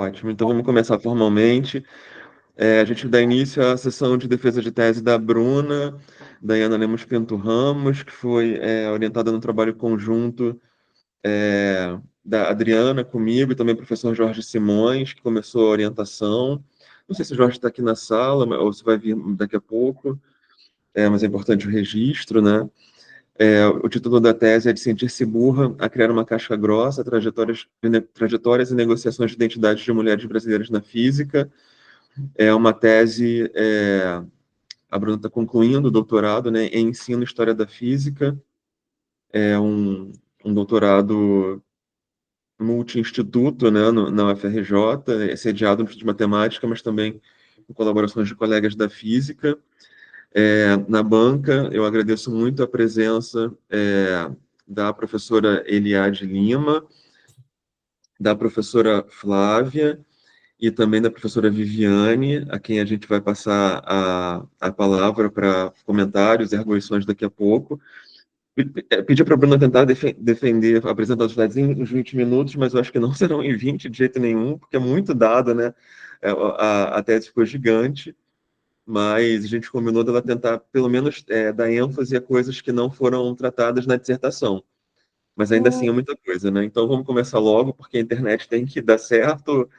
Ótimo, então vamos começar formalmente. A gente dá início à sessão de defesa de tese da Bruna, Daiana Lemos Pinto Ramos, que foi orientada no trabalho conjunto da Adriana comigo e também o professor Jorge Simões, que começou a orientação. Não sei se o Jorge está aqui na sala ou se vai vir daqui a pouco, mas é importante o registro, né? O título da tese é de Sentir-se burra a criar uma casca grossa, trajetórias e negociações de identidades de mulheres brasileiras na física. É uma tese, a Bruna está concluindo o doutorado, né, em ensino e história da física. É um doutorado multi-instituto, né, na UFRJ, é sediado no Instituto de Matemática, mas também com colaborações de colegas da física. Na banca, eu agradeço muito a presença da professora Eliade Lima, da professora Flávia e também da professora Viviane, a quem a gente vai passar a palavra para comentários e arguições daqui a pouco. Pedi para a Bruna tentar defender, apresentar os slides em uns 20 minutos, mas eu acho que não serão em 20 de jeito nenhum, porque é muito dado, né? A tese ficou gigante, mas a gente combinou dela tentar, pelo menos, dar ênfase a coisas que não foram tratadas na dissertação. Mas ainda assim é muita coisa, né? Então vamos começar logo, porque a internet tem que dar certo,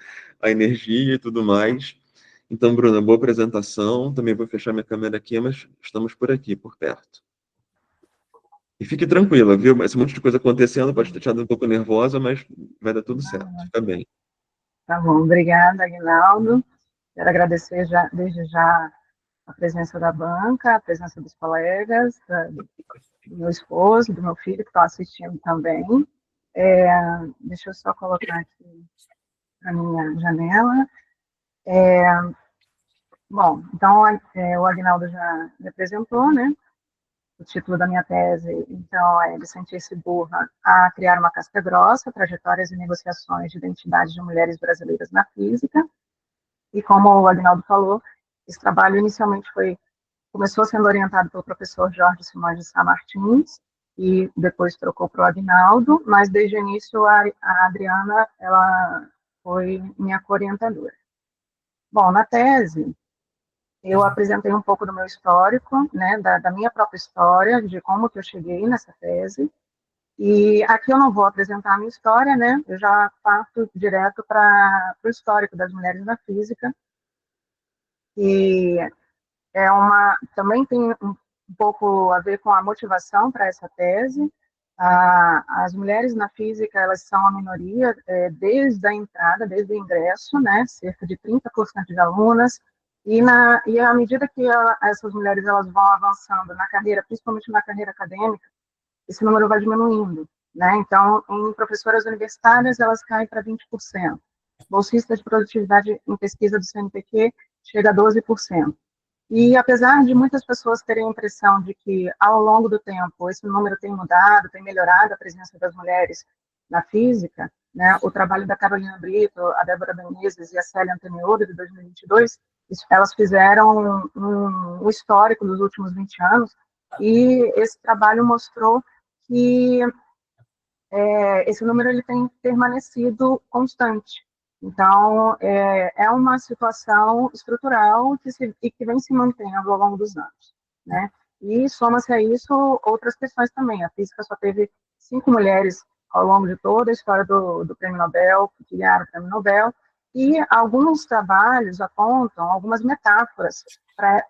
a energia e tudo mais. Então, Bruna, boa apresentação. Também vou fechar minha câmera aqui, mas estamos por aqui, por perto. E fique tranquila, viu? Esse monte de coisa acontecendo pode ter te dado um pouco nervosa, mas vai dar tudo certo. Fica bem. Tá bom, obrigada, Aguinaldo. Quero agradecer desde já a presença da banca, a presença dos colegas, do meu esposo, do meu filho, que estão assistindo também. Deixa eu só colocar aqui a minha janela. Bom, então, o Aguinaldo já me apresentou, né? O título da minha tese, então, é de Sentir-se burra a criar uma casca grossa, trajetórias e negociações de identidade de mulheres brasileiras na física. E como o Aguinaldo falou, esse trabalho inicialmente começou sendo orientado pelo professor Jorge Simões de Sá Martins, e depois trocou para o Aguinaldo, mas desde o início a Adriana ela foi minha co-orientadora. Bom, na tese, eu apresentei um pouco do meu histórico, né, da minha própria história, de como que eu cheguei nessa tese, e aqui eu não vou apresentar a minha história, né, eu já parto direto para o histórico das mulheres na física, e também tem um pouco a ver com a motivação para essa tese. As mulheres na física, elas são a minoria desde a entrada, desde o ingresso, né, cerca de 30% de alunas, e à medida que essas mulheres elas vão avançando na carreira, principalmente na carreira acadêmica, esse número vai diminuindo, né? Então, em professoras universitárias, elas caem para 20%. Bolsistas de produtividade em pesquisa do CNPq chega a 12%. E apesar de muitas pessoas terem a impressão de que, ao longo do tempo, esse número tem mudado, tem melhorado a presença das mulheres na física, né, o trabalho da Carolina Brito, a Débora Benezes e a Célia Antonioli, de 2022, elas fizeram um histórico dos últimos 20 anos, e esse trabalho mostrou que esse número ele tem permanecido constante. Então, é uma situação estrutural que vem se mantendo ao longo dos anos, né? E soma-se a isso outras questões também. A física só teve 5 mulheres ao longo de toda a história do Prêmio Nobel, que ganharam o Prêmio Nobel, e alguns trabalhos apontam algumas metáforas,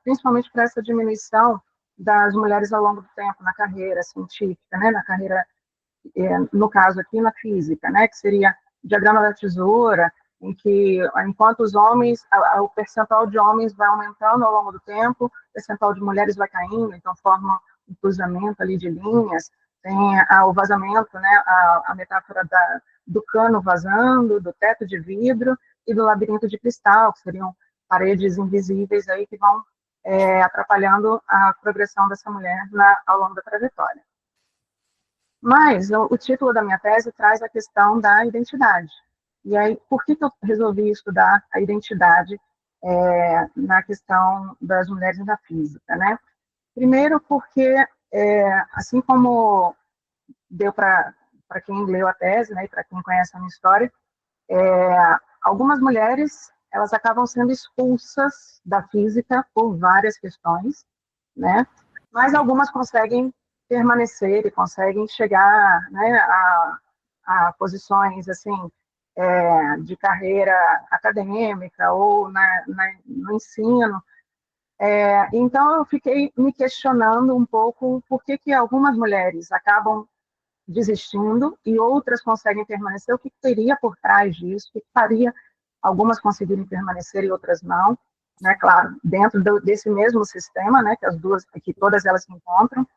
principalmente para essa diminuição das mulheres ao longo do tempo na carreira científica, né? Na carreira no caso aqui na física, né, que seria o diagrama da tesoura, em que, enquanto os homens, o percentual de homens vai aumentando ao longo do tempo, o percentual de mulheres vai caindo, então forma um cruzamento ali de linhas, tem o vazamento, né, a metáfora do cano vazando, do teto de vidro e do labirinto de cristal, que seriam paredes invisíveis aí que vão atrapalhando a progressão dessa mulher ao longo da trajetória. Mas o título da minha tese traz a questão da identidade. E aí, por que eu resolvi estudar a identidade na questão das mulheres na física, né? Primeiro porque, assim como deu para quem leu a tese, né, e para quem conhece a minha história, algumas mulheres, elas acabam sendo expulsas da física por várias questões, né? Mas algumas conseguem permanecer e conseguem chegar, né, a posições, assim, de carreira acadêmica ou no ensino. Então, eu fiquei me questionando um pouco por que algumas mulheres acabam desistindo e outras conseguem permanecer, o que teria por trás disso, o que faria algumas conseguirem permanecer e outras não, né? Claro, dentro desse mesmo sistema, né, que todas elas se encontram.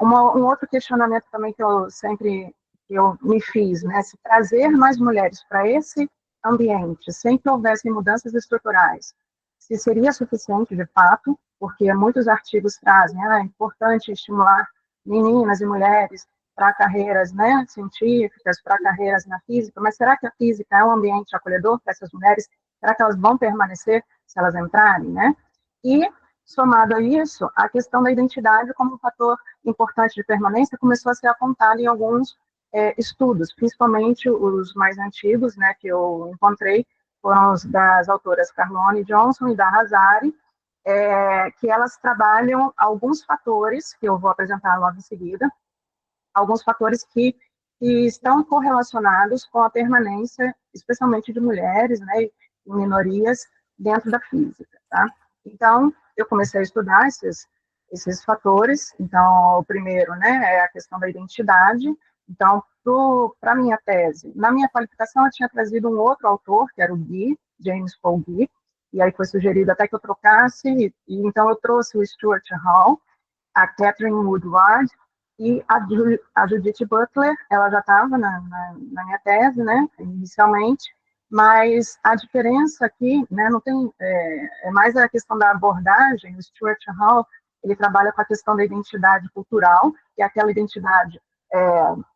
Um outro questionamento também que eu me fiz, né, se trazer mais mulheres para esse ambiente, sem que houvessem mudanças estruturais, se seria suficiente de fato, porque muitos artigos trazem, é importante estimular meninas e mulheres para carreiras, né, científicas, para carreiras na física, mas será que a física é um ambiente acolhedor para essas mulheres? Será que elas vão permanecer se elas entrarem, né? E, somado a isso, a questão da identidade como um fator importante de permanência começou a ser apontada em alguns estudos, principalmente os mais antigos, né, que eu encontrei, foram os das autoras Carlone Johnson e da Hazari, que elas trabalham alguns fatores, que eu vou apresentar logo em seguida, alguns fatores que estão correlacionados com a permanência, especialmente de mulheres, né, e minorias dentro da física, tá? Então, eu comecei a estudar esses fatores. Então, o primeiro, né, é a questão da identidade. Então, para a minha tese, na minha qualificação, eu tinha trazido um outro autor, que era o Guy, James Paul Guy, e aí foi sugerido até que eu trocasse, e então eu trouxe o Stuart Hall, a Catherine Woodward e a Judith Butler. Ela já estava na minha tese, né, inicialmente, mas a diferença aqui, né, não tem, é mais a questão da abordagem. O Stuart Hall, ele trabalha com a questão da identidade cultural, que é aquela identidade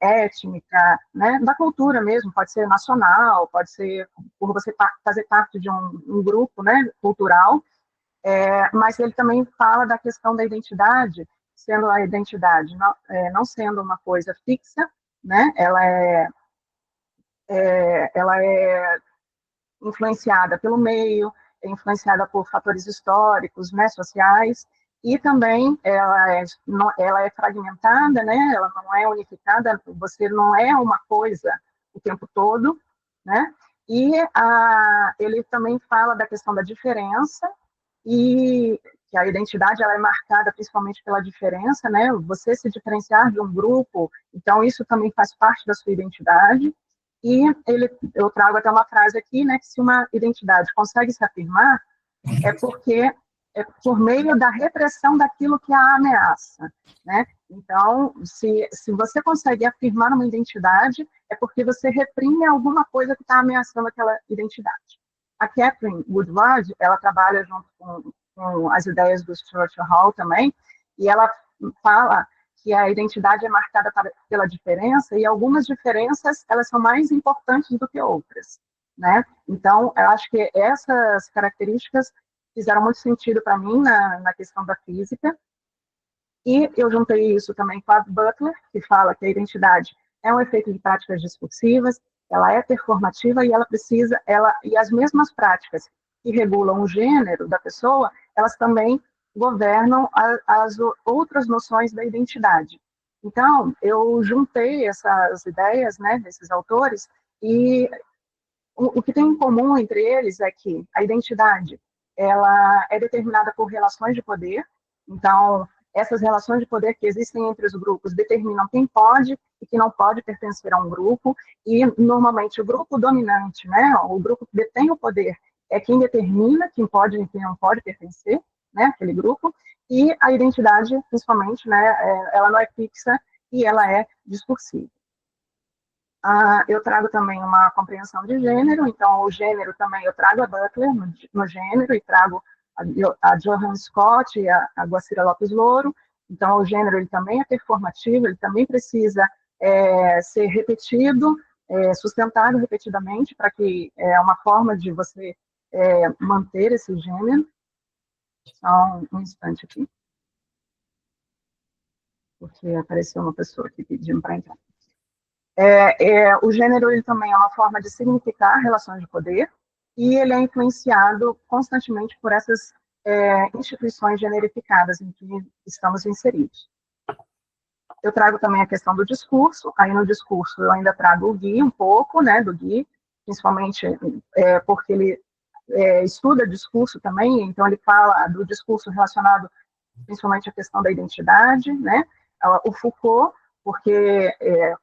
étnica, né, da cultura mesmo, pode ser nacional, pode ser por você fazer parte de um grupo, né, cultural, mas ele também fala da questão da identidade, sendo a identidade não sendo uma coisa fixa, né, ela é influenciada pelo meio, é influenciada por fatores históricos, né, sociais, e também ela é fragmentada, né, ela não é unificada, você não é uma coisa o tempo todo, né, e ele também fala da questão da diferença, e que a identidade ela é marcada principalmente pela diferença, né, você se diferenciar de um grupo, então isso também faz parte da sua identidade. E eu trago até uma frase aqui, né, que se uma identidade consegue se afirmar, é porque é por meio da repressão daquilo que a ameaça, né? Então, se você consegue afirmar uma identidade, é porque você reprime alguma coisa que está ameaçando aquela identidade. A Catherine Woodward, ela trabalha junto com as ideias do Stuart Hall também, e ela fala que a identidade é marcada pela diferença, e algumas diferenças, elas são mais importantes do que outras, né? Então, eu acho que essas características fizeram muito sentido para mim na questão da física, e eu juntei isso também com a Butler, que fala que a identidade é um efeito de práticas discursivas, ela é performativa e e as mesmas práticas que regulam o gênero da pessoa, elas também governam as outras noções da identidade. Então, eu juntei essas ideias, né, desses autores, e o que tem em comum entre eles é que a identidade ela é determinada por relações de poder. Então, essas relações de poder que existem entre os grupos determinam quem pode e quem não pode pertencer a um grupo, e normalmente o grupo dominante, né, o grupo que detém o poder, é quem determina quem pode e quem não pode pertencer, né, aquele grupo, e a identidade, principalmente, né, ela não é fixa e ela é discursiva. Eu trago também uma compreensão de gênero, então o gênero também eu trago a Butler no gênero, e trago a Johann Scott e a Guacira Lopes Louro. Então o gênero ele também é performativo, ele também precisa ser repetido, sustentado repetidamente, para que é uma forma de você manter esse gênero. Só um instante aqui, porque apareceu uma pessoa aqui pedindo para entrar. O gênero ele também é uma forma de significar relações de poder, e ele é influenciado constantemente por essas instituições generificadas em que estamos inseridos. Eu trago também a questão do discurso, aí no discurso eu ainda trago o Gui um pouco, né, do Gui, principalmente porque ele estuda discurso também, então ele fala do discurso relacionado principalmente à questão da identidade, né, o Foucault, porque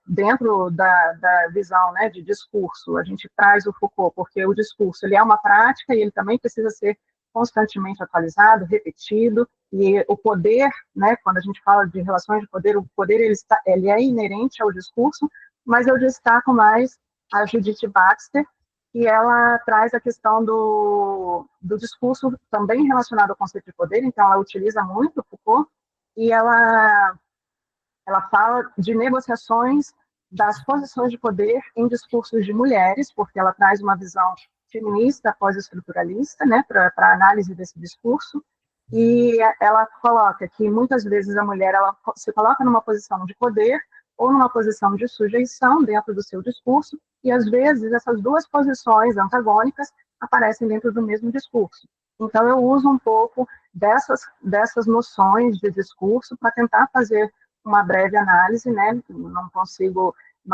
dentro da visão, né, de discurso, a gente traz o Foucault, porque o discurso ele é uma prática e ele também precisa ser constantemente atualizado, repetido, e o poder, né, quando a gente fala de relações de poder, o poder ele é inerente ao discurso, mas eu destaco mais a Judith Baxter, que ela traz a questão do discurso também relacionado ao conceito de poder, então ela utiliza muito Foucault, e ela fala de negociações das posições de poder em discursos de mulheres, porque ela traz uma visão feminista pós-estruturalista, né, para a análise desse discurso, e ela coloca que muitas vezes a mulher ela se coloca numa posição de poder ou numa posição de sujeição dentro do seu discurso, e às vezes essas duas posições antagônicas aparecem dentro do mesmo discurso. Então eu uso um pouco dessas noções de discurso para tentar fazer uma breve análise, né? Não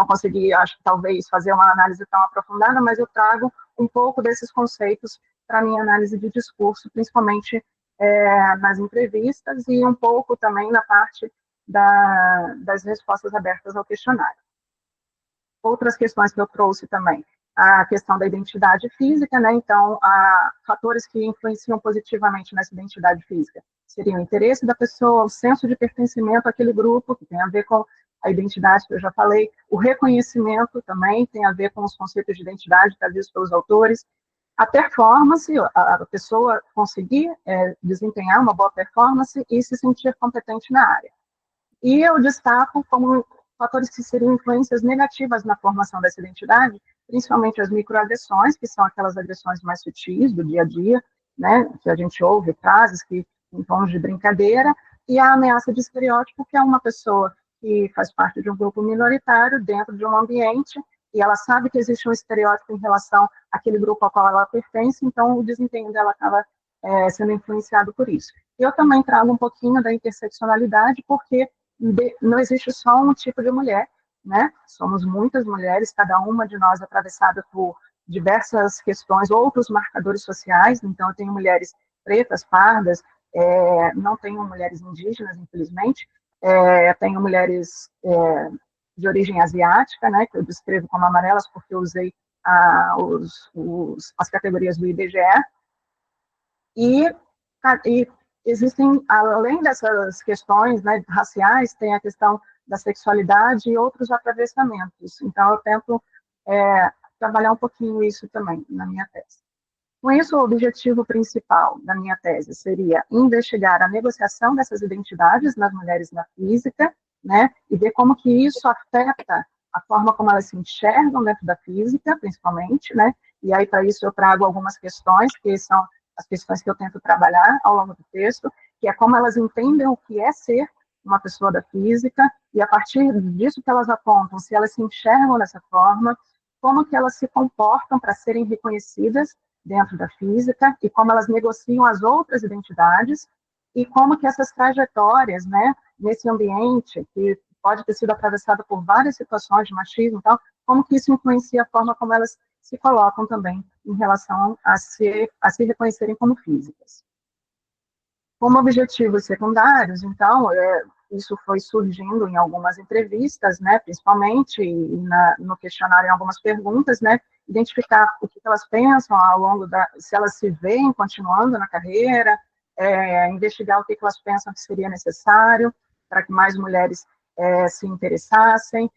consegui, acho que talvez fazer uma análise tão aprofundada, mas eu trago um pouco desses conceitos para a minha análise de discurso, principalmente nas entrevistas e um pouco também na parte das respostas abertas ao questionário. Outras questões que eu trouxe também, a questão da identidade física, né? Então, fatores que influenciam positivamente nessa identidade física seriam o interesse da pessoa, o senso de pertencimento àquele grupo, que tem a ver com a identidade que eu já falei, o reconhecimento também tem a ver com os conceitos de identidade trazidos pelos autores, a performance, a pessoa conseguir desempenhar uma boa performance e se sentir competente na área. E eu destaco como fatores que seriam influências negativas na formação dessa identidade, principalmente as microagressões, que são aquelas agressões mais sutis do dia a dia, né, que a gente ouve frases que em tons de brincadeira, e a ameaça de estereótipo, que é uma pessoa que faz parte de um grupo minoritário dentro de um ambiente, e ela sabe que existe um estereótipo em relação àquele grupo ao qual ela pertence, então o desempenho dela acaba sendo influenciado por isso. Eu também trago um pouquinho da interseccionalidade, porque não existe só um tipo de mulher, né? Somos muitas mulheres, cada uma de nós atravessada por diversas questões, outros marcadores sociais. Então, eu tenho mulheres pretas, pardas, não tenho mulheres indígenas, infelizmente, tenho mulheres de origem asiática, né? Que eu descrevo como amarelas porque eu usei as categorias do IBGE. E existem, além dessas questões, né, raciais, tem a questão da sexualidade e outros atravessamentos. Então, eu tento trabalhar um pouquinho isso também na minha tese. Com isso, o objetivo principal da minha tese seria investigar a negociação dessas identidades nas mulheres na física, né, e ver como que isso afeta a forma como elas se enxergam dentro da física, principalmente, né, e aí para isso eu trago algumas questões, que são as questões que eu tento trabalhar ao longo do texto, que é como elas entendem o que é ser uma pessoa da física, e a partir disso que elas apontam, se elas se enxergam dessa forma, como que elas se comportam para serem reconhecidas dentro da física, e como elas negociam as outras identidades, e como que essas trajetórias, né, nesse ambiente, que pode ter sido atravessado por várias situações de machismo e tal, como que isso influencia a forma como elas se colocam também em relação a se reconhecerem como físicas. Como objetivos secundários, então, isso foi surgindo em algumas entrevistas, né, principalmente, e no questionário em algumas perguntas, né, identificar o que elas pensam ao longo se elas se veem continuando na carreira, investigar o que elas pensam que seria necessário para que mais mulheres se interessassem,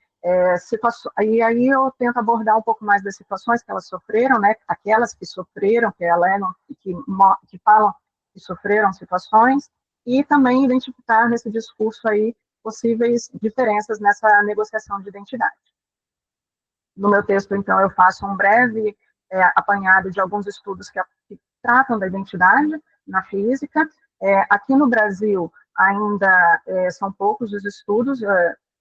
e aí eu tento abordar um pouco mais das situações que elas sofreram, né, aquelas que sofreram, que alegam, que falam que sofreram situações, e também identificar nesse discurso aí possíveis diferenças nessa negociação de identidade. No meu texto, então, eu faço um breve apanhado de alguns estudos que tratam da identidade na física. Aqui no Brasil, ainda são poucos os estudos,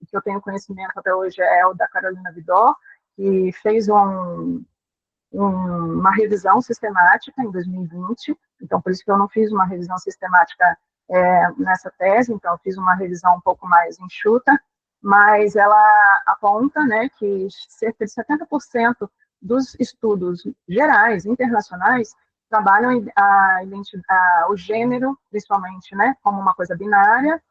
que eu tenho conhecimento até hoje é o da Carolina Vidor, que fez uma revisão sistemática em 2020, então por isso que eu não fiz uma revisão sistemática nessa tese, então eu fiz uma revisão um pouco mais enxuta, mas ela aponta, né, que cerca de 70% dos estudos gerais, internacionais, trabalham o gênero, principalmente, né, como uma coisa binária,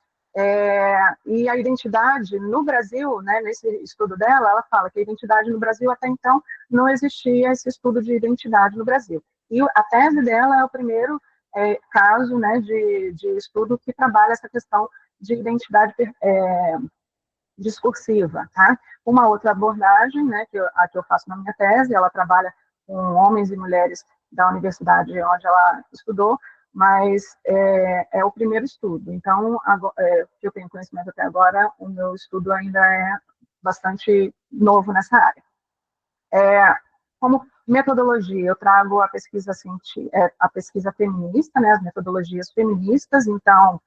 e a identidade no Brasil, né, nesse estudo dela, ela fala que a identidade no Brasil, até então, não existia esse estudo de identidade no Brasil. E a tese dela é o primeiro caso, né, de estudo que trabalha essa questão de identidade discursiva, tá? Uma outra abordagem, né, a que eu faço na minha tese, ela trabalha com homens e mulheres da universidade onde ela estudou, mas é o primeiro estudo. Então, que eu tenho conhecimento até agora, o meu estudo ainda é bastante novo nessa área. Como metodologia, eu trago a pesquisa feminista, né, as metodologias feministas. Então,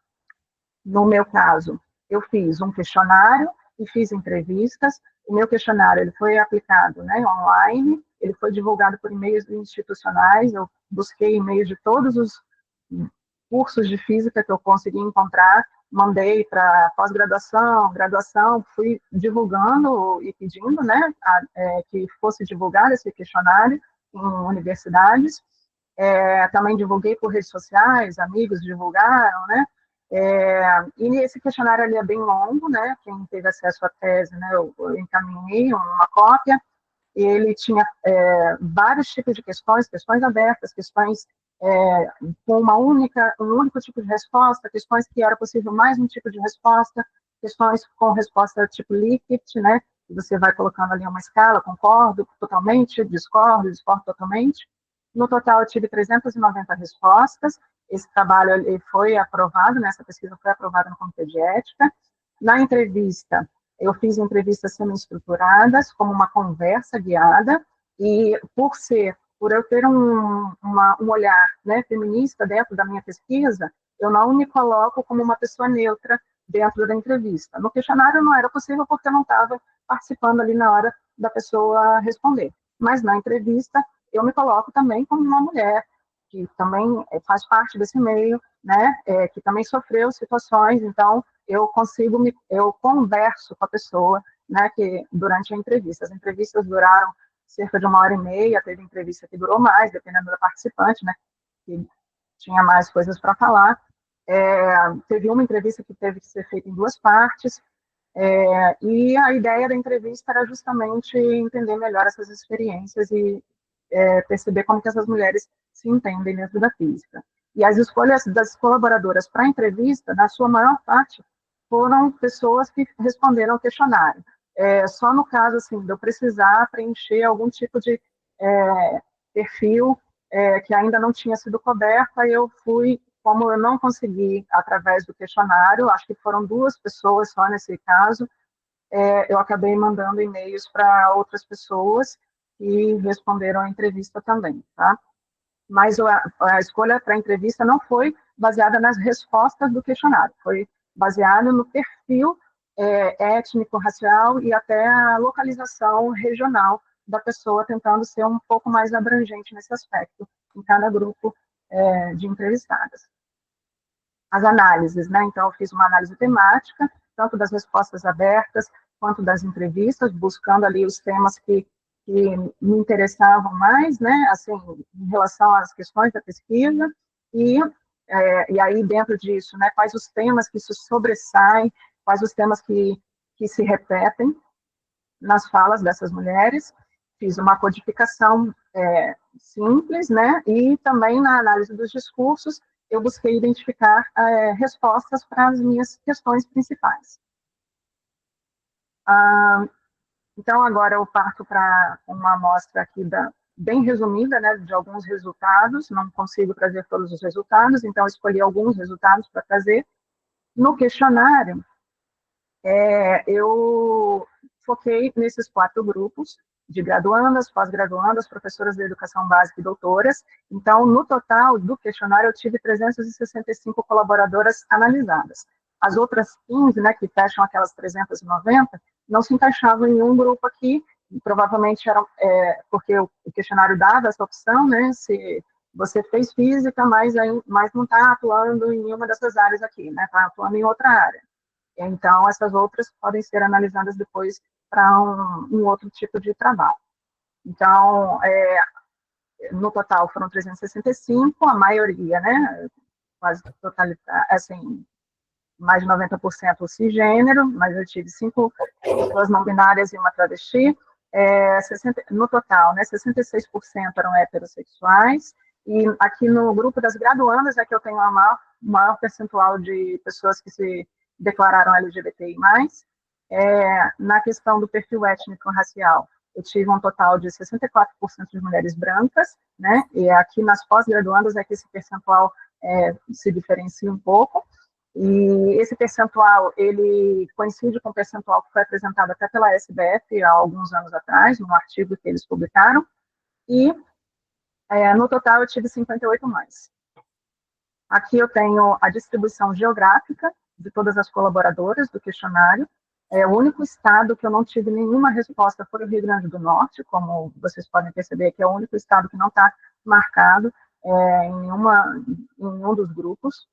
no meu caso, eu fiz um questionário e fiz entrevistas. O meu questionário ele foi aplicado, né, online, ele foi divulgado por e-mails institucionais, eu busquei e-mails de todos os cursos de física que eu consegui encontrar, mandei para pós-graduação, graduação, fui divulgando e pedindo, né, que fosse divulgado esse questionário em universidades. Também divulguei por redes sociais, amigos divulgaram, né, e esse questionário ali é bem longo, né, quem teve acesso à tese, né, eu encaminhei uma cópia, e ele tinha vários tipos de questões abertas, questões com um único tipo de resposta, questões que era possível mais um tipo de resposta, questões com resposta tipo Likert, né, que você vai colocando ali uma escala, concordo totalmente, discordo totalmente. No total, eu tive 390 respostas. Esse trabalho ele foi aprovado, né, essa pesquisa foi aprovada no Comitê de Ética. Na entrevista, eu fiz entrevistas semi-estruturadas, como uma conversa guiada, e por eu ter um olhar, né, feminista dentro da minha pesquisa, eu não me coloco como uma pessoa neutra dentro da entrevista. No questionário não era possível porque eu não estava participando ali na hora da pessoa responder. Mas na entrevista eu me coloco também como uma mulher, que também faz parte desse meio, né, que também sofreu situações, então eu converso com a pessoa, né, que durante a entrevista. As entrevistas duraram cerca de 1h30, teve entrevista que durou mais, dependendo da participante, né, que tinha mais coisas para falar. Teve uma entrevista que teve que ser feita em 2 partes, e a ideia da entrevista era justamente entender melhor essas experiências e perceber como que essas mulheres se entendem dentro da física. E as escolhas das colaboradoras para a entrevista, na sua maior parte, foram pessoas que responderam ao questionário. Só no caso assim, de eu precisar preencher algum tipo de perfil que ainda não tinha sido coberto, aí eu fui, como eu não consegui através do questionário, acho que foram 2 pessoas só nesse caso, eu acabei mandando e-mails para outras pessoas que responderam a entrevista também, tá? Mas a escolha para a entrevista não foi baseada nas respostas do questionário, foi baseada no perfil étnico, racial e até a localização regional da pessoa, tentando ser um pouco mais abrangente nesse aspecto, em cada grupo de entrevistadas. As análises, né? Então, eu fiz uma análise temática, tanto das respostas abertas, quanto das entrevistas, buscando ali os temas que me interessavam mais, né, assim, em relação às questões da pesquisa, e aí dentro disso, né, quais os temas que se sobressaem, quais os temas que se repetem nas falas dessas mulheres. Fiz uma codificação simples, né, e também na análise dos discursos, eu busquei identificar respostas para as minhas questões principais. Então, agora eu parto para uma amostra aqui bem resumida, né, de alguns resultados, não consigo trazer todos os resultados, então escolhi alguns resultados para trazer. No questionário, eu foquei nesses 4 grupos, de graduandas, pós-graduandas, professoras de educação básica e doutoras. Então, no total do questionário, eu tive 365 colaboradoras analisadas. as outras 15, né, que fecham aquelas 390, não se encaixavam em um grupo aqui, provavelmente era porque o questionário dava essa opção, né, se você fez física, mas não está atuando em nenhuma dessas áreas aqui, né, está atuando em outra área. Então, essas outras podem ser analisadas depois para um outro tipo de trabalho. Então, no total foram 365, a maioria, né, quase totalidade, assim, mais de 90% cisgênero, mas eu tive 5 pessoas não binárias e uma travesti. No total, né, 66% eram heterossexuais, e aqui no grupo das graduandas é que eu tenho o maior percentual de pessoas que se declararam LGBTI+. Na questão do perfil étnico-racial, eu tive um total de 64% de mulheres brancas, né, e aqui nas pós-graduandas é que esse percentual se diferencia um pouco, e esse percentual, ele coincide com o percentual que foi apresentado até pela SBF há alguns anos atrás, num artigo que eles publicaram, e no total eu tive 58 mais. Aqui eu tenho a distribuição geográfica de todas as colaboradoras do questionário. O único estado que eu não tive nenhuma resposta foi o Rio Grande do Norte, como vocês podem perceber, que é o único estado que não está marcado em nenhum dos grupos.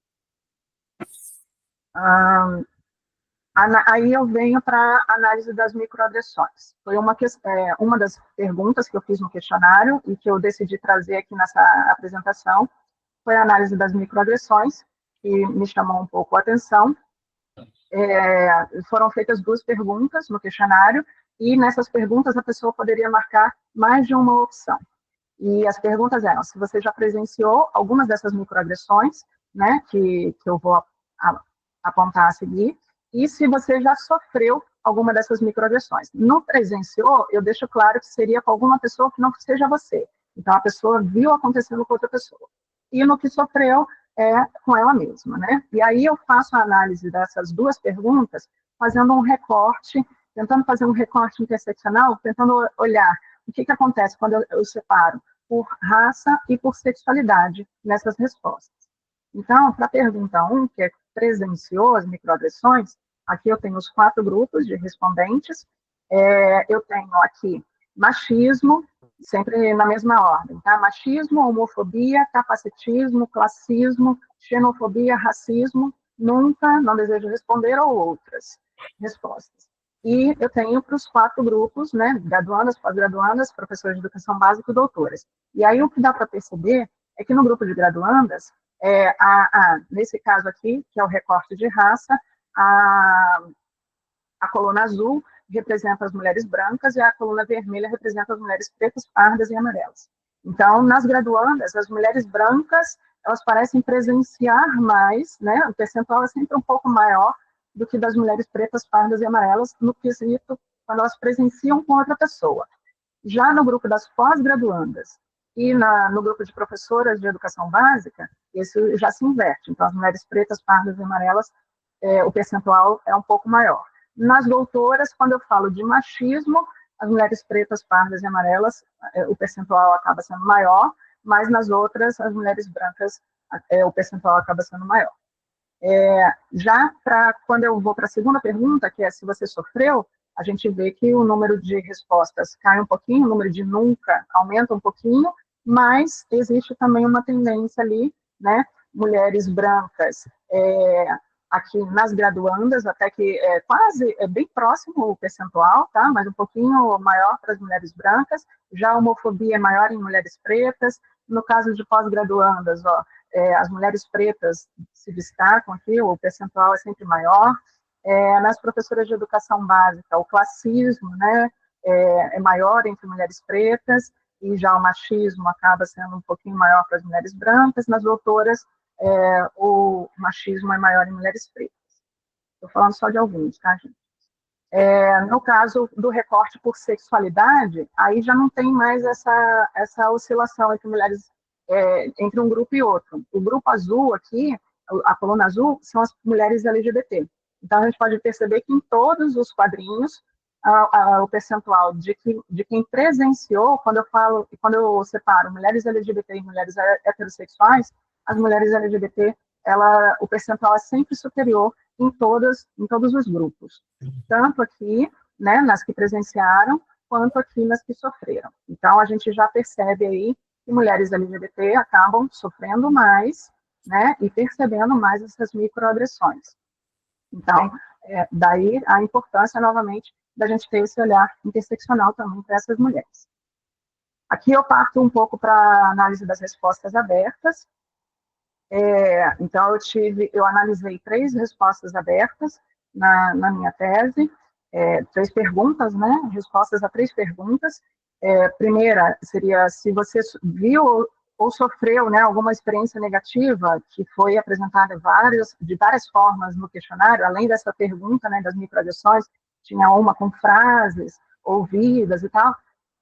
Aí eu venho para a análise das microagressões. Foi uma das perguntas que eu fiz no questionário e que eu decidi trazer aqui nessa apresentação, foi a análise das microagressões, que me chamou um pouco a atenção. Foram feitas 2 perguntas no questionário, e nessas perguntas a pessoa poderia marcar mais de uma opção. E as perguntas eram se você já presenciou algumas dessas microagressões, né, que eu vou apontar a seguir, e se você já sofreu alguma dessas microagressões. No presenciou, eu deixo claro que seria com alguma pessoa que não seja você. Então, a pessoa viu acontecendo com outra pessoa. E no que sofreu, com ela mesma, né? E aí eu faço a análise dessas 2 perguntas, fazendo um recorte, tentando fazer um recorte interseccional, tentando olhar o que acontece quando eu separo por raça e por sexualidade nessas respostas. Então, para a pergunta 1, que é presenciou as microagressões, aqui eu tenho os 4 grupos de respondentes. Eu tenho aqui machismo, sempre na mesma ordem, tá? Machismo, homofobia, capacitismo, classismo, xenofobia, racismo, nunca, não desejo responder, ou outras respostas. E eu tenho para os 4 grupos, né, graduandas, pós-graduandas, professores de educação básica e doutoras. E aí o que dá para perceber é que no grupo de graduandas, nesse caso aqui, que é o recorte de raça, a coluna azul representa as mulheres brancas e a coluna vermelha representa as mulheres pretas, pardas e amarelas. Então, nas graduandas, as mulheres brancas, elas parecem presenciar mais, né? O percentual é sempre um pouco maior do que das mulheres pretas, pardas e amarelas, no quesito quando elas presenciam com outra pessoa. Já no grupo das pós-graduandas e no grupo de professoras de educação básica, isso já se inverte. Então, as mulheres pretas, pardas e amarelas, o percentual é um pouco maior. Nas doutoras, quando eu falo de machismo, as mulheres pretas, pardas e amarelas, o percentual acaba sendo maior, mas nas outras, as mulheres brancas, o percentual acaba sendo maior. Já quando eu vou para a segunda pergunta, que é se você sofreu, a gente vê que o número de respostas cai um pouquinho, o número de nunca aumenta um pouquinho, mas existe também uma tendência ali, né? Mulheres brancas, aqui nas graduandas, até que bem próximo o percentual, tá? Mas um pouquinho maior para as mulheres brancas, já a homofobia é maior em mulheres pretas. No caso de pós-graduandas, as mulheres pretas se destacam aqui, o percentual é sempre maior. Nas professoras de educação básica, o classismo, né, é maior entre mulheres pretas, e já o machismo acaba sendo um pouquinho maior para as mulheres brancas. Nas doutoras, o machismo é maior em mulheres pretas. Estou falando só de alguns, tá, gente? No caso do recorte por sexualidade, aí já não tem mais essa oscilação entre mulheres, entre um grupo e outro. O grupo azul aqui, a coluna azul, são as mulheres LGBT. Então, a gente pode perceber que em todos os quadrinhos, o percentual de quem presenciou, quando eu separo mulheres LGBT e mulheres heterossexuais, as mulheres LGBT, o percentual é sempre superior em todos os grupos, tanto aqui, né, nas que presenciaram, quanto aqui nas que sofreram. Então, a gente já percebe aí que mulheres LGBT acabam sofrendo mais, né, e percebendo mais essas microagressões. Então, daí a importância, novamente, da gente ter esse olhar interseccional também para essas mulheres. Aqui eu parto um pouco para a análise das respostas abertas. Então, eu analisei 3 respostas abertas na minha tese, 3 perguntas, né? Respostas a 3 perguntas. Primeira seria se você viu ou sofreu, né, alguma experiência negativa, que foi apresentada de várias formas no questionário, além dessa pergunta, né, das microagressões, tinha uma com frases ouvidas e tal.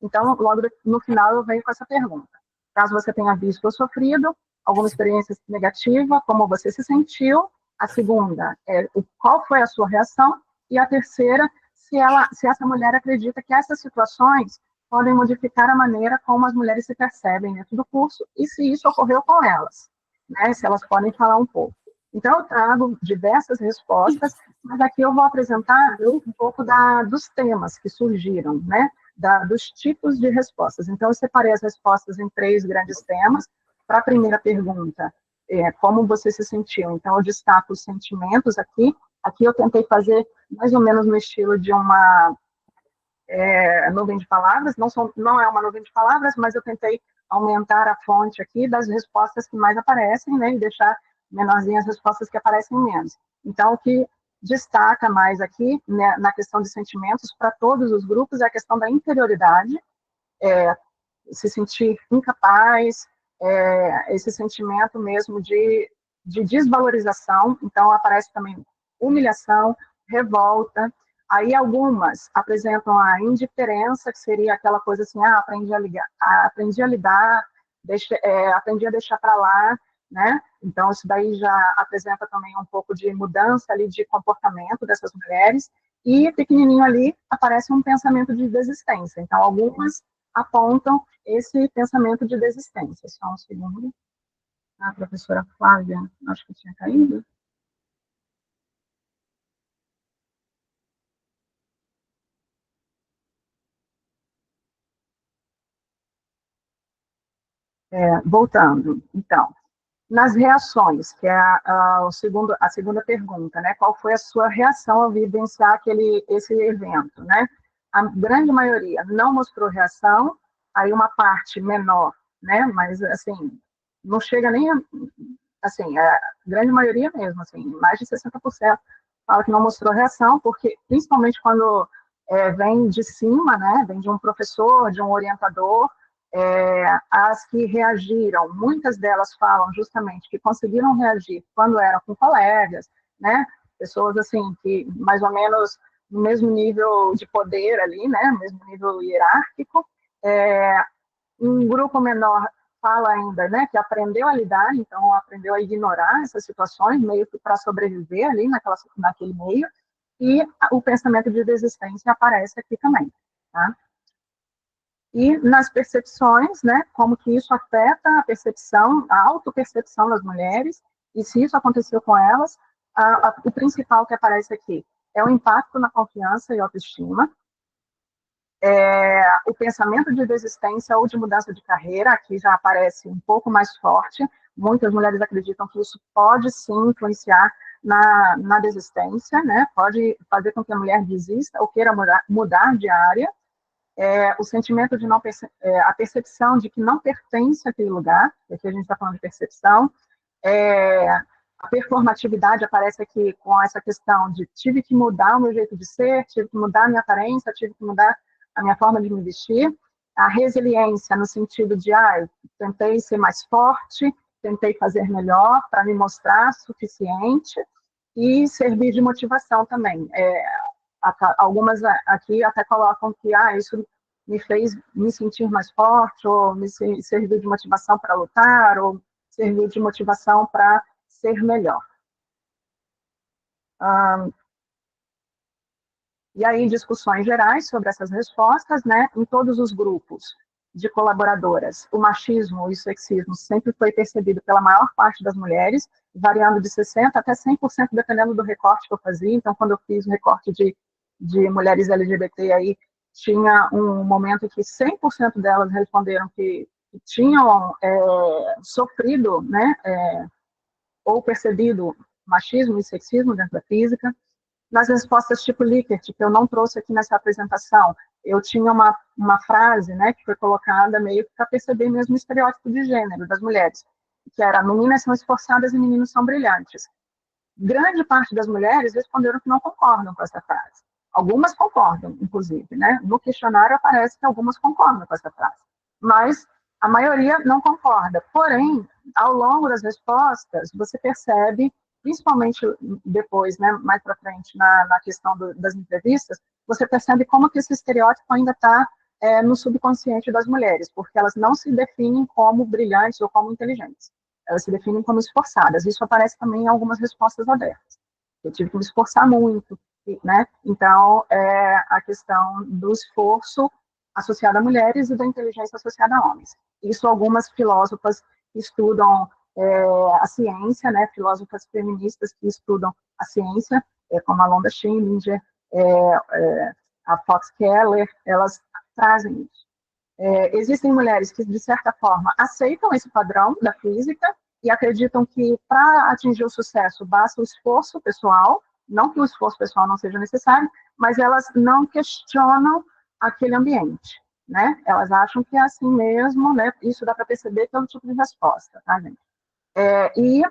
Então, logo no final, eu venho com essa pergunta. Caso você tenha visto ou sofrido alguma experiência negativa, como você se sentiu. A segunda é qual foi a sua reação. E a terceira, se essa mulher acredita que essas situações podem modificar a maneira como as mulheres se percebem dentro do curso e se isso ocorreu com elas, né? Se elas podem falar um pouco. Então, eu trago diversas respostas, mas aqui eu vou apresentar um pouco dos temas que surgiram, né? Dos tipos de respostas. Então, eu separei as respostas em 3 grandes temas. Para a primeira pergunta, como você se sentiu? Então, eu destaco os sentimentos aqui. Aqui eu tentei fazer mais ou menos no estilo de uma nuvem de palavras. Não é uma nuvem de palavras, mas eu tentei aumentar a fonte aqui das respostas que mais aparecem, né, e deixar menorzinhas as respostas que aparecem menos. Então, o que destaca mais aqui, né, na questão de sentimentos, para todos os grupos, é a questão da interioridade, se sentir incapaz, esse sentimento mesmo de desvalorização. Então, aparece também humilhação, revolta. Aí algumas apresentam a indiferença, que seria aquela coisa assim, aprendi a lidar, aprendi a deixar para lá, né? Então, isso daí já apresenta também um pouco de mudança ali de comportamento dessas mulheres. E pequenininho ali aparece um pensamento de desistência. Então, algumas apontam esse pensamento de desistência. Só um segundo. A professora Flávia, acho que tinha caído. Voltando, então, nas reações, que é a segunda pergunta, né? Qual foi a sua reação ao vivenciar esse evento, né? A grande maioria não mostrou reação, aí uma parte menor, né? Mas, assim, não chega nem a, assim, a grande maioria mesmo, assim, mais de 60% fala que não mostrou reação, porque, principalmente quando vem de cima, né? Vem de um professor, de um orientador. As que reagiram, muitas delas falam justamente que conseguiram reagir quando eram com colegas, né? Pessoas assim que mais ou menos no mesmo nível de poder ali, né? No mesmo nível hierárquico. Um grupo menor fala ainda, né? Que aprendeu a lidar, então aprendeu a ignorar essas situações, meio que para sobreviver ali naquele meio. E o pensamento de desistência aparece aqui também, tá? E nas percepções, né, como que isso afeta a percepção, a autopercepção das mulheres, e se isso aconteceu com elas, o principal que aparece aqui é o impacto na confiança e autoestima, o pensamento de desistência ou de mudança de carreira, aqui já aparece um pouco mais forte. Muitas mulheres acreditam que isso pode sim influenciar na desistência, né, pode fazer com que a mulher desista ou queira mudar de área. O sentimento de a percepção de que não pertence àquele lugar, aqui a gente está falando de percepção, a performatividade aparece aqui com essa questão de tive que mudar o meu jeito de ser, tive que mudar a minha aparência, tive que mudar a minha forma de me vestir, a resiliência no sentido de, tentei ser mais forte, tentei fazer melhor para me mostrar suficiente, e servir de motivação também. Algumas aqui até colocam que isso me fez me sentir mais forte, ou me serviu de motivação para lutar, ou serviu de motivação para ser melhor. E aí, discussões gerais sobre essas respostas, né, em todos os grupos. de colaboradoras, o machismo e o sexismo sempre foi percebido pela maior parte das mulheres, variando de 60% até 100%, dependendo do recorte que eu fazia. Então, quando eu fiz o recorte de mulheres LGBT, aí tinha um momento que 100% delas responderam que tinham sofrido, né, ou percebido machismo e sexismo dentro da física. Nas respostas tipo Likert, que eu não trouxe aqui nessa apresentação, eu tinha uma frase, né, que foi colocada meio que para perceber mesmo o estereótipo de gênero das mulheres, que era: meninas são esforçadas e meninos são brilhantes. Grande parte das mulheres responderam que não concordam com essa frase. Algumas concordam, inclusive, né? No questionário aparece que algumas concordam com essa frase, mas a maioria não concorda. Porém, ao longo das respostas, você percebe, principalmente depois, né, mais para frente, na questão das entrevistas, você percebe como que esse estereótipo ainda está no subconsciente das mulheres, porque elas não se definem como brilhantes ou como inteligentes. Elas se definem como esforçadas. Isso aparece também em algumas respostas abertas. Eu tive que me esforçar muito, né? Então, a questão do esforço associado a mulheres e da inteligência associada a homens. Isso algumas filósofas que estudam a ciência, né? Filósofas feministas que estudam a ciência, como a Londa Schillinger, a Fox Keller, elas trazem isso. Existem mulheres que, de certa forma, aceitam esse padrão da física e acreditam que, para atingir o sucesso, basta o esforço pessoal, não que o esforço pessoal não seja necessário, mas elas não questionam aquele ambiente, né? Elas acham que é assim mesmo, né? Isso dá para perceber pelo tipo de resposta, tá, gente? E,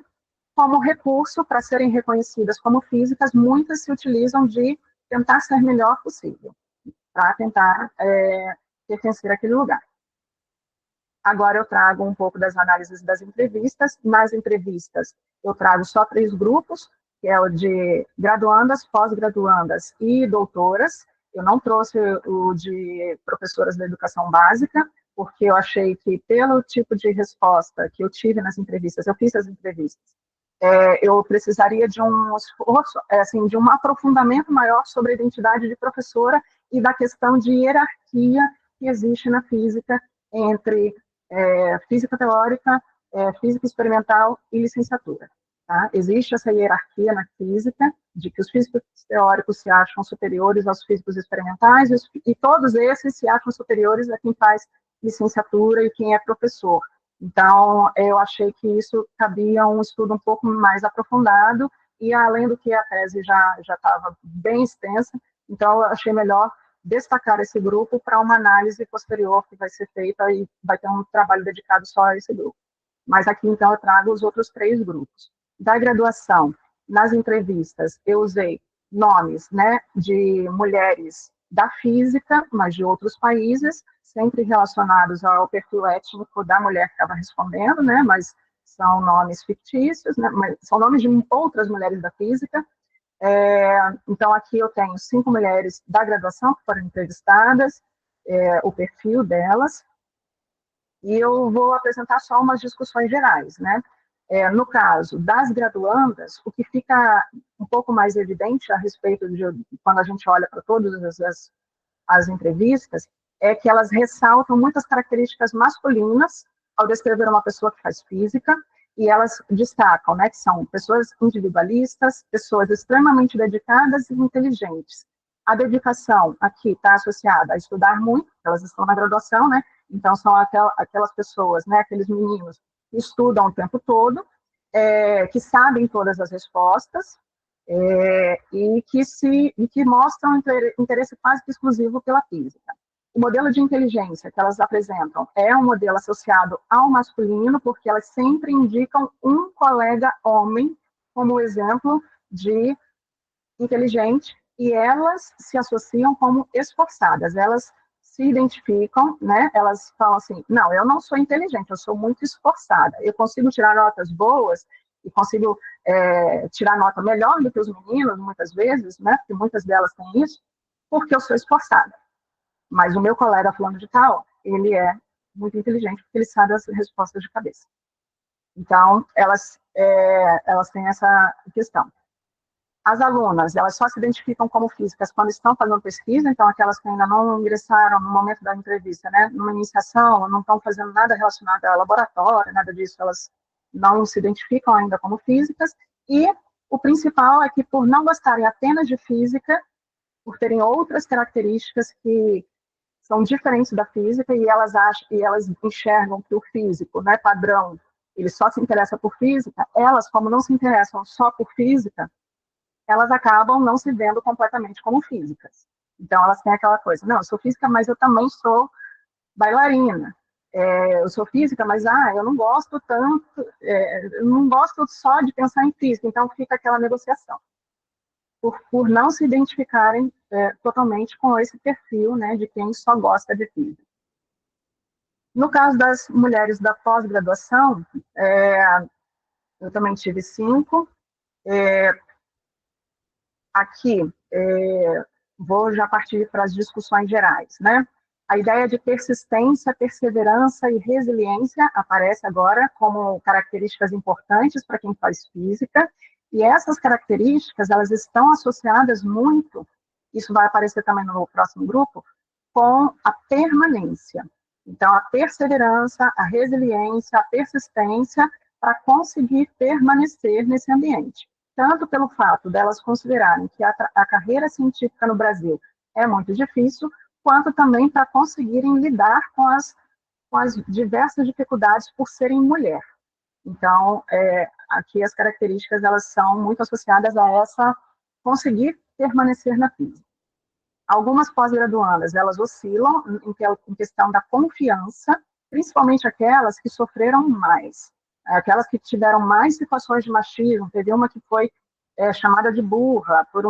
como recurso para serem reconhecidas como físicas, muitas se utilizam de tentar ser melhor possível, para tentar pertencer àquele lugar. Agora eu trago um pouco das análises das entrevistas. Nas entrevistas, eu trago só 3 grupos, que é o de graduandas, pós-graduandas e doutoras. Eu não trouxe o de professoras da educação básica, porque eu achei que, pelo tipo de resposta que eu tive nas entrevistas, eu fiz as entrevistas, eu precisaria de um esforço, assim, de um aprofundamento maior sobre a identidade de professora e da questão de hierarquia que existe na física entre física teórica, física experimental e licenciatura. Tá? Existe essa hierarquia na física, de que os físicos teóricos se acham superiores aos físicos experimentais, e todos esses se acham superiores a quem faz licenciatura e quem é professor. Então, eu achei que isso cabia um estudo um pouco mais aprofundado, e além do que a tese já estava bem extensa, então eu achei melhor destacar esse grupo para uma análise posterior que vai ser feita, e vai ter um trabalho dedicado só a esse grupo. Mas aqui, então, eu trago os outros 3 grupos. Da graduação, nas entrevistas, eu usei nomes, né, de mulheres da física, mas de outros países, sempre relacionados ao perfil étnico da mulher que estava respondendo, né, mas são nomes fictícios, né, mas são nomes de outras mulheres da física. Então, aqui eu tenho 5 mulheres da graduação que foram entrevistadas, o perfil delas, e eu vou apresentar só umas discussões gerais, né? No caso das graduandas, o que fica um pouco mais evidente a respeito de quando a gente olha para todas as entrevistas, é que elas ressaltam muitas características masculinas ao descrever uma pessoa que faz física, e elas destacam, né, que são pessoas individualistas, pessoas extremamente dedicadas e inteligentes. A dedicação aqui está associada a estudar muito, elas estão na graduação, né? Então são aquelas pessoas, né, aqueles meninos que estudam o tempo todo, que sabem todas as respostas, e que mostram interesse quase que exclusivo pela física. O modelo de inteligência que elas apresentam é um modelo associado ao masculino, porque elas sempre indicam um colega homem como exemplo de inteligente, e elas se associam como esforçadas. Elas se identificam, né? Elas falam assim: não, eu não sou inteligente, eu sou muito esforçada. Eu consigo tirar notas boas e consigo tirar nota melhor do que os meninos, muitas vezes, né? Porque muitas delas têm isso, porque eu sou esforçada. Mas o meu colega fulano de tal, ele é muito inteligente, porque ele sabe as respostas de cabeça. Então, elas têm essa questão. As alunas, elas só se identificam como físicas quando estão fazendo pesquisa, então aquelas que ainda não ingressaram no momento da entrevista, né, numa iniciação, não estão fazendo nada relacionado ao laboratório, nada disso, elas não se identificam ainda como físicas, e o principal é que, por não gostarem apenas de física, por terem outras características que são diferentes da física, e elas acham, e elas enxergam que o físico, né, padrão, ele só se interessa por física, elas, como não se interessam só por física, elas acabam não se vendo completamente como físicas. Então, elas têm aquela coisa, não, eu sou física, mas eu também sou bailarina. Eu sou física, mas eu não gosto tanto, eu não gosto só de pensar em física, então fica aquela negociação. Por não se identificarem totalmente com esse perfil, né, de quem só gosta de física. No caso das mulheres da pós-graduação, eu também tive 5. Aqui, vou já partir para as discussões gerais, né? A ideia de persistência, perseverança e resiliência aparece agora como características importantes para quem faz física, e essas características, elas estão associadas muito, isso vai aparecer também no próximo grupo, com a permanência. Então, a perseverança, a resiliência, a persistência para conseguir permanecer nesse ambiente. Tanto pelo fato delas considerarem que a carreira científica no Brasil é muito difícil, quanto também para conseguirem lidar com as diversas dificuldades por serem mulher. Então, aqui as características elas são muito associadas a essa conseguir permanecer na física. Algumas pós-graduandas, elas oscilam em questão da confiança, principalmente aquelas que sofreram mais, aquelas que tiveram mais situações de machismo. Teve uma que foi chamada de burra por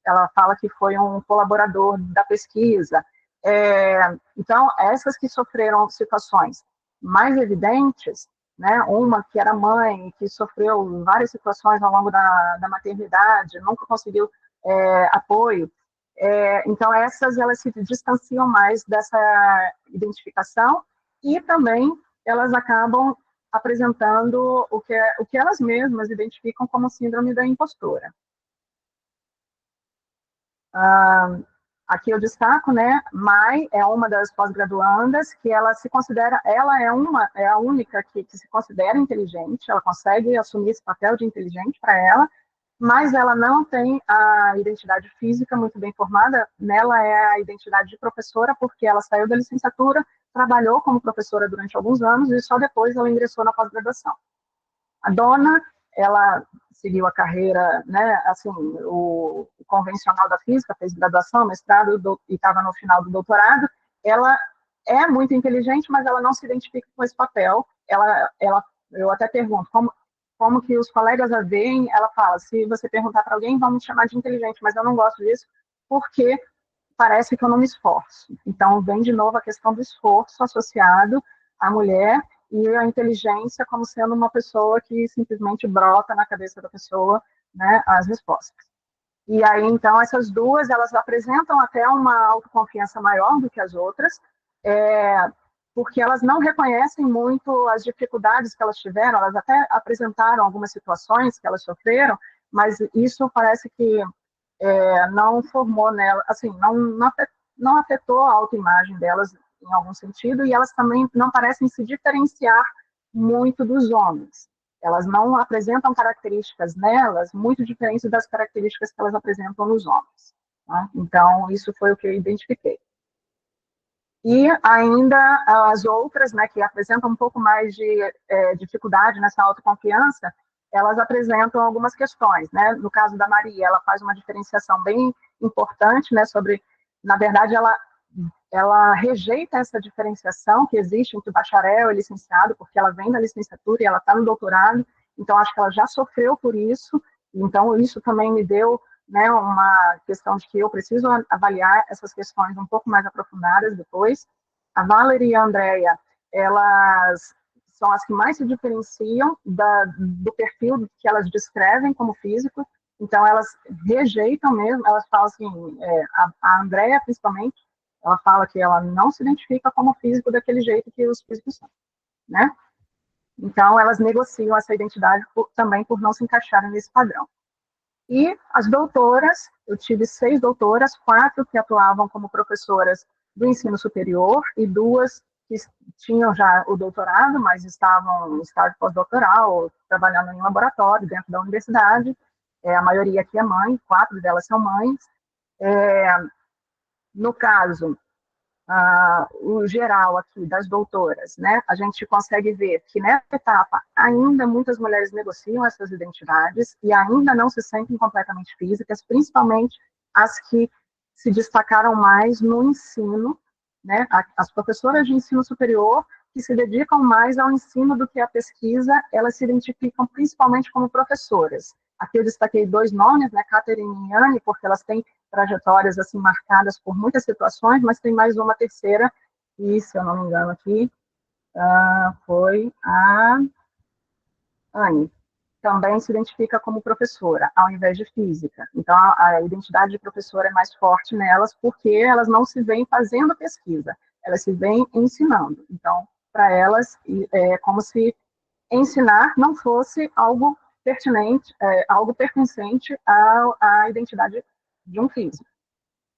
ela fala que foi um colaborador da pesquisa. Então, essas que sofreram situações mais evidentes, né, uma que era mãe, que sofreu várias situações ao longo da maternidade, nunca conseguiu apoio. Então, essas elas se distanciam mais dessa identificação, e também elas acabam apresentando o que elas mesmas identificam como síndrome da impostora. Aqui eu destaco, né, Mai é uma das pós-graduandas que ela se considera, ela é a única que se considera inteligente, ela consegue assumir esse papel de inteligente para ela, mas ela não tem a identidade física muito bem formada. Nela é a identidade de professora, porque ela saiu da licenciatura, trabalhou como professora durante alguns anos e só depois ela ingressou na pós-graduação. A Dona, ela seguiu a carreira, né, assim, o convencional da física, fez graduação, mestrado e estava no final do doutorado. Ela é muito inteligente, mas ela não se identifica com esse papel. Eu até pergunto, como que os colegas a veem. Ela fala, se você perguntar para alguém, vão me chamar de inteligente, mas eu não gosto disso porque parece que eu não me esforço. Então, vem de novo a questão do esforço associado à mulher e a inteligência como sendo uma pessoa que simplesmente brota na cabeça da pessoa, né, as respostas. E aí, então, essas duas, elas apresentam até uma autoconfiança maior do que as outras, porque elas não reconhecem muito as dificuldades que elas tiveram. Elas até apresentaram algumas situações que elas sofreram, mas isso parece que não formou nela, assim, não afetou a autoimagem delas em algum sentido, e elas também não parecem se diferenciar muito dos homens. Elas não apresentam características nelas muito diferentes das características que elas apresentam nos homens. Tá? Então, isso foi o que eu identifiquei. E ainda as outras, né, que apresentam um pouco mais de dificuldade nessa autoconfiança, elas apresentam algumas questões, né? No caso da Maria, ela faz uma diferenciação bem importante, né, sobre, na verdade, ela rejeita essa diferenciação que existe entre bacharel e licenciado, porque ela vem da licenciatura e ela está no doutorado, então acho que ela já sofreu por isso, então isso também me deu, né, uma questão de que eu preciso avaliar essas questões um pouco mais aprofundadas depois. A Valerie e a Andrea, elas são as que mais se diferenciam do perfil que elas descrevem como físico, então elas rejeitam mesmo, elas falam assim, a Andrea principalmente, ela fala que ela não se identifica como físico daquele jeito que os físicos são, né? Então elas negociam essa identidade também por não se encaixarem nesse padrão. E as doutoras, eu tive 6 doutoras, 4 que atuavam como professoras do ensino superior e 2 que tinham já o doutorado, mas estavam em estágio pós-doutoral, ou trabalhando em um laboratório dentro da universidade. A maioria aqui é mãe, 4 delas são mães. No caso, o geral aqui das doutoras, né, a gente consegue ver que nessa etapa ainda muitas mulheres negociam essas identidades e ainda não se sentem completamente físicas, principalmente as que se destacaram mais no ensino, né, as professoras de ensino superior que se dedicam mais ao ensino do que à pesquisa, elas se identificam principalmente como professoras. Aqui eu destaquei 2 nomes, né, Catherine e Anne, porque elas têm trajetórias assim marcadas por muitas situações, mas tem mais uma terceira, e se eu não me engano aqui, foi a Anne. Também se identifica como professora, ao invés de física. Então, a identidade de professora é mais forte nelas, porque elas não se veem fazendo pesquisa, elas se veem ensinando. Então, para elas, é como se ensinar não fosse algo pertinente, algo pertencente à identidade de um físico.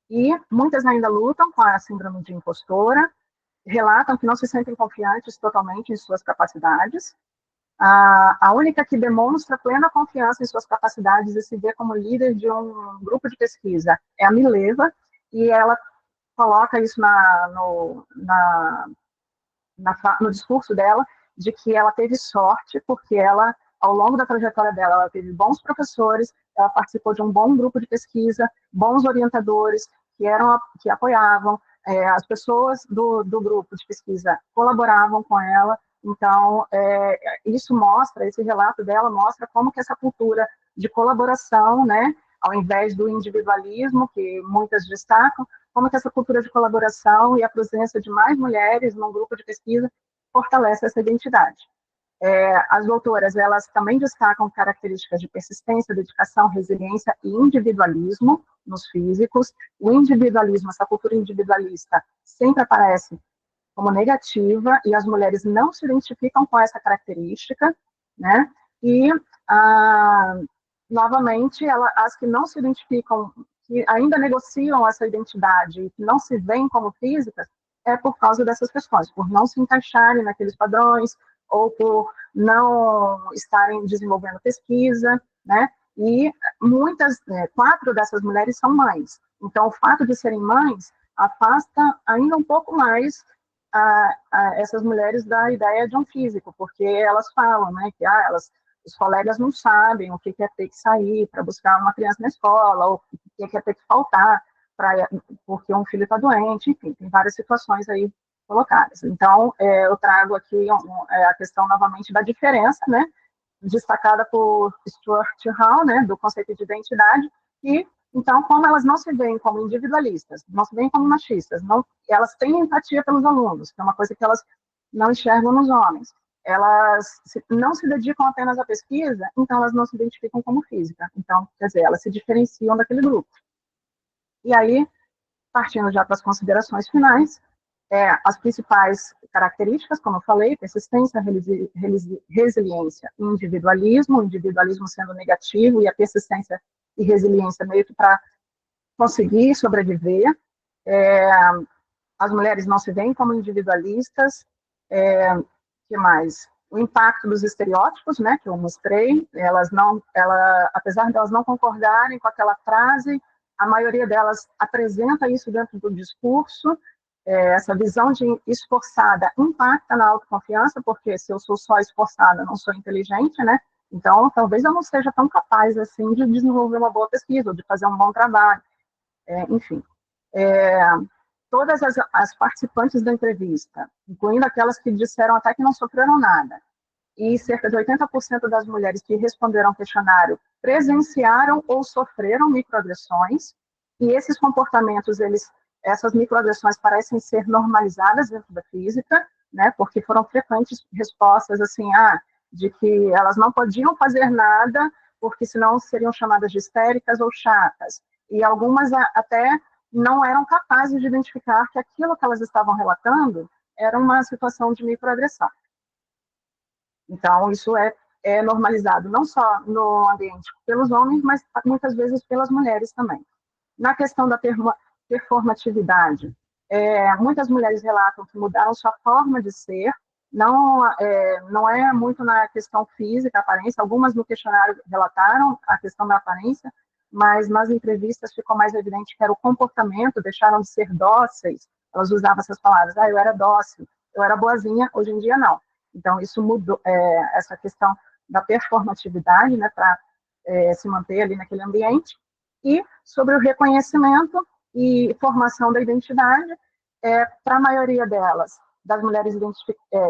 E muitas ainda lutam com a síndrome de impostora, relatam que não se sentem confiantes totalmente em suas capacidades. A única que demonstra plena confiança em suas capacidades e se vê como líder de um grupo de pesquisa é a Mileva, e ela coloca isso no discurso dela, de que ela teve sorte, porque ela, ao longo da trajetória dela, ela teve bons professores, ela participou de um bom grupo de pesquisa, bons orientadores que apoiavam, as pessoas do grupo de pesquisa colaboravam com ela. Então, isso mostra, esse relato dela mostra como que essa cultura de colaboração, né, ao invés do individualismo, que muitas destacam, como que essa cultura de colaboração e a presença de mais mulheres num grupo de pesquisa fortalece essa identidade. As doutoras, elas também destacam características de persistência, dedicação, resiliência e individualismo nos físicos. O individualismo, essa cultura individualista, sempre aparece como negativa e as mulheres não se identificam com essa característica, né? E, novamente, as que não se identificam, que ainda negociam essa identidade e que não se veem como físicas, é por causa dessas questões, por não se encaixarem naqueles padrões ou por não estarem desenvolvendo pesquisa, né? E 4 dessas mulheres são mães. Então, o fato de serem mães afasta ainda um pouco mais essas mulheres da ideia de um físico, porque elas falam, né, que os colegas não sabem o que é ter que sair para buscar uma criança na escola, ou o que é ter que faltar porque um filho está doente, enfim, tem várias situações aí colocadas. Então, eu trago aqui a questão novamente da diferença, né, destacada por Stuart Hall, né, do conceito de identidade, e então, como elas não se veem como individualistas, não se veem como machistas, elas têm empatia pelos alunos, que é uma coisa que elas não enxergam nos homens. Elas não se dedicam apenas à pesquisa, então elas não se identificam como física. Então, quer dizer, elas se diferenciam daquele grupo. E aí, partindo já para as considerações finais, as principais características, como eu falei, persistência, resiliência e individualismo, o individualismo sendo negativo e a persistência e resiliência meio que para conseguir sobreviver. As mulheres não se veem como individualistas. Que mais? O impacto dos estereótipos, né, que eu mostrei, apesar de elas não concordarem com aquela frase, a maioria delas apresenta isso dentro do discurso. Essa visão de esforçada impacta na autoconfiança, porque se eu sou só esforçada, não sou inteligente, né? Então, talvez eu não seja tão capaz assim de desenvolver uma boa pesquisa, ou de fazer um bom trabalho. Enfim, todas as participantes da entrevista, incluindo aquelas que disseram até que não sofreram nada, e cerca de 80% das mulheres que responderam ao questionário presenciaram ou sofreram microagressões, e esses comportamentos, essas microagressões parecem ser normalizadas dentro da física, né, porque foram frequentes respostas assim, de que elas não podiam fazer nada, porque senão seriam chamadas de histéricas ou chatas, e algumas até não eram capazes de identificar que aquilo que elas estavam relatando era uma situação de microagressão. Então, isso é é normalizado não só no ambiente pelos homens, mas muitas vezes pelas mulheres também. Na questão da performatividade, muitas mulheres relatam que mudaram sua forma de ser, não é muito na questão física, aparência, algumas no questionário relataram a questão da aparência, mas nas entrevistas ficou mais evidente que era o comportamento, deixaram de ser dóceis, elas usavam essas palavras, eu era dócil, eu era boazinha, hoje em dia não. Então, isso mudou, essa questão da performatividade, né, para se manter ali naquele ambiente, e sobre o reconhecimento e formação da identidade, para a maioria delas, das mulheres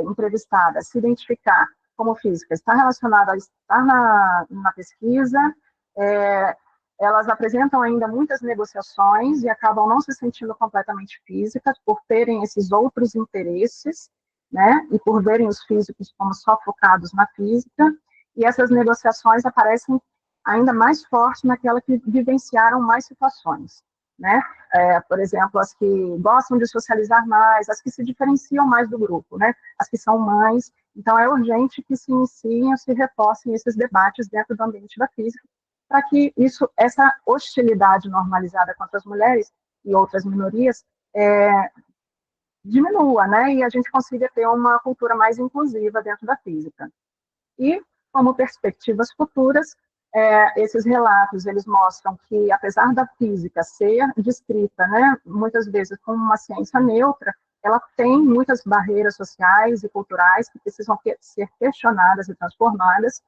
entrevistadas, se identificar como física está relacionada a estar na pesquisa, elas apresentam ainda muitas negociações e acabam não se sentindo completamente físicas por terem esses outros interesses, né, e por verem os físicos como só focados na física, e essas negociações aparecem ainda mais fortes naquelas que vivenciaram mais situações, né? Por exemplo, as que gostam de socializar mais, as que se diferenciam mais do grupo, né? As que são mães. Então, é urgente que se iniciem, se reforcem esses debates dentro do ambiente da física, para que essa hostilidade normalizada contra as mulheres e outras minorias diminua, né? E a gente consiga ter uma cultura mais inclusiva dentro da física. E, como perspectivas futuras, esses relatos, eles mostram que, apesar da física ser descrita, né, muitas vezes como uma ciência neutra, ela tem muitas barreiras sociais e culturais que precisam ser questionadas e transformadas.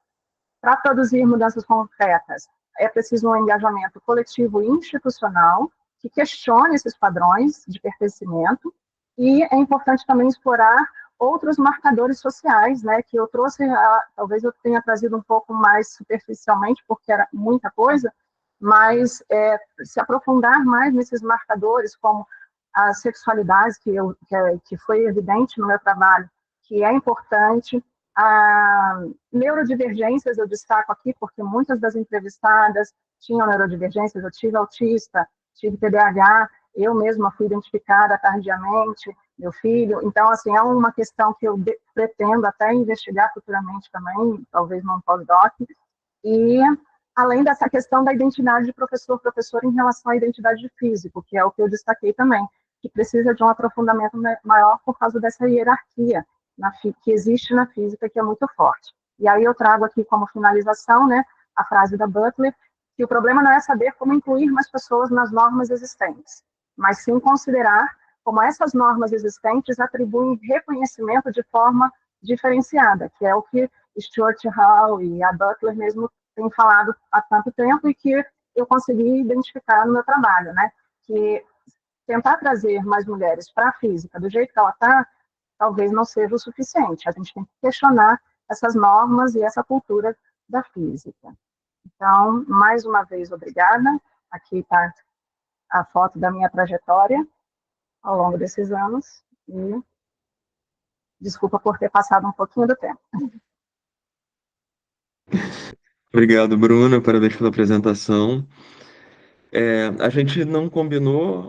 Para produzir mudanças concretas, é preciso um engajamento coletivo e institucional que questione esses padrões de pertencimento, e é importante também explorar outros marcadores sociais, né, que eu trouxe, talvez eu tenha trazido um pouco mais superficialmente, porque era muita coisa, mas se aprofundar mais nesses marcadores, como a sexualidade, que foi evidente no meu trabalho, que é importante, a neurodivergências eu destaco aqui, porque muitas das entrevistadas tinham neurodivergências, eu tive autista, tive TDAH, eu mesma fui identificada tardiamente, meu filho. Então, assim, é uma questão que eu pretendo até investigar futuramente também, talvez num pós-doc. E, além dessa questão da identidade de professor em relação à identidade de físico, que é o que eu destaquei também, que precisa de um aprofundamento maior por causa dessa hierarquia que existe na física, que é muito forte. E aí eu trago aqui como finalização, né, a frase da Butler, que o problema não é saber como incluir mais pessoas nas normas existentes, mas sim considerar como essas normas existentes atribuem reconhecimento de forma diferenciada, que é o que Stuart Hall e a Butler mesmo têm falado há tanto tempo e que eu consegui identificar no meu trabalho, né? Que tentar trazer mais mulheres para a física do jeito que ela está, talvez não seja o suficiente. A gente tem que questionar essas normas e essa cultura da física. Então, mais uma vez, obrigada. Aqui está a foto da minha trajetória ao longo desses anos. E desculpa por ter passado um pouquinho do tempo. Obrigado, Bruna. Parabéns pela apresentação. A gente não combinou